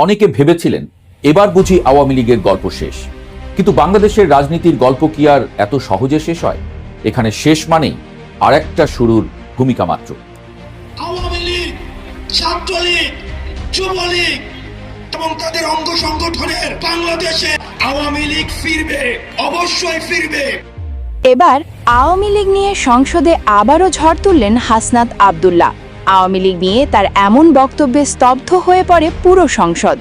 অনেকে ভেবেছিলেন এবার বুঝি আওয়ামী লীগের গল্প শেষ, কিন্তু বাংলাদেশের রাজনীতির গল্প কি আর এত সহজে শেষ হয়? এখানে শেষ মানেই আর একটা শুরুর ভূমিকা মাত্র। আওয়ামী লীগ, ছাত্রলীগ, যুবলীগ এবং তাদের অঙ্গ সংগঠনের বাংলাদেশে আওয়ামী লীগ ফিরবে, অবশ্যই ফিরবে। এবার আওয়ামী লীগ নিয়ে সংসদে আবারও ঝড় তুললেন হাসনাত আব্দুল্লাহ। আওয়ামী লীগ নিয়ে তার এমন বক্তব্যে স্তব্ধ হয়ে পড়ে পুরো সংসদ।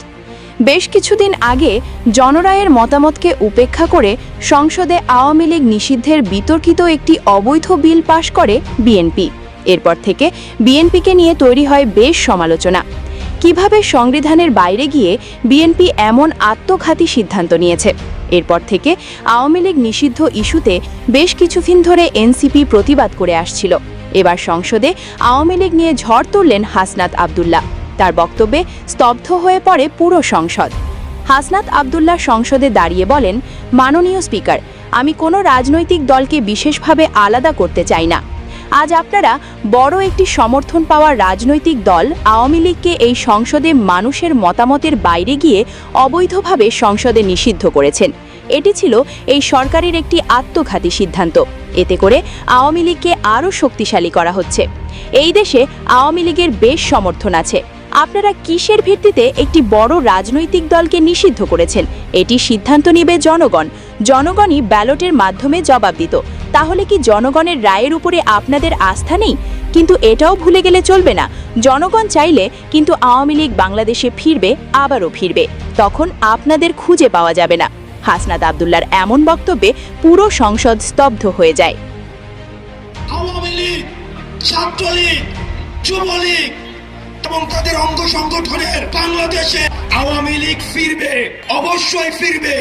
বেশ কিছুদিন আগে জনরায়ের মতামতকে উপেক্ষা করে সংসদে আওয়ামী লীগ নিষিদ্ধের বিতর্কিত একটি অবৈধ বিল পাশ করে বিএনপি। এরপর থেকে বিএনপিকে নিয়ে তৈরি হয় বেশ সমালোচনা। কিভাবে সংবিধানের বাইরে গিয়ে বিএনপি এমন আত্মঘাতী সিদ্ধান্ত নিয়েছে? এরপর থেকে আওয়ামী লীগ নিষিদ্ধ ইস্যুতে বেশ কিছুদিন ধরে এনসিপি প্রতিবাদ করে আসছিল। এবার সংসদে আওয়ামী লীগ নিয়ে ঝড় তুললেন হাসনাত আব্দুল্লাহ। তার বক্তব্যে স্তব্ধ হয়ে পড়ে পুরো সংসদ। হাসনাত আব্দুল্লাহ সংসদে দাঁড়িয়ে বলেন, মাননীয় স্পিকার, আমি কোনো রাজনৈতিক দলকে বিশেষভাবে আলাদা করতে চাই না। আজ আপনারা বড় একটি সমর্থন পাওয়া রাজনৈতিক দল আওয়ামী লীগকে এই সংসদে মানুষের মতামতের বাইরে গিয়ে অবৈধভাবে সংসদে নিষিদ্ধ করেছেন। এটি ছিল এই সরকারের একটি আত্মঘাতী সিদ্ধান্ত। এতে করে আওয়ামী লীগকে আরও শক্তিশালী করা হচ্ছে। এই দেশে আওয়ামী লীগের বেশ সমর্থন আছে। আপনারা কিসের ভিত্তিতে একটি বড় রাজনৈতিক দলকে নিষিদ্ধ করেছেন? এটি সিদ্ধান্ত নেবে জনগণ। জনগণই ব্যালটের মাধ্যমে জবাব দিত। তাহলে কি জনগণের রায়ের উপরে আপনাদের আস্থা নেই? কিন্তু এটাও ভুলে গেলে চলবে না, জনগণ চাইলে কিন্তু আওয়ামী লীগ বাংলাদেশে ফিরবে, আবারও ফিরবে। তখন আপনাদের খুঁজে পাওয়া যাবে না। হাসনাত আব্দুল্লাহর এমন বক্তব্যে পুরো সংসদ স্তব্ধ হয়ে যায়। আওয়ামী লীগ, ছাত্রলীগ, যুবলীগ এবং তাদের অঙ্গ সংগঠনের বাংলাদেশে আওয়ামী লীগ ফিরবে, অবশ্যই ফিরবে।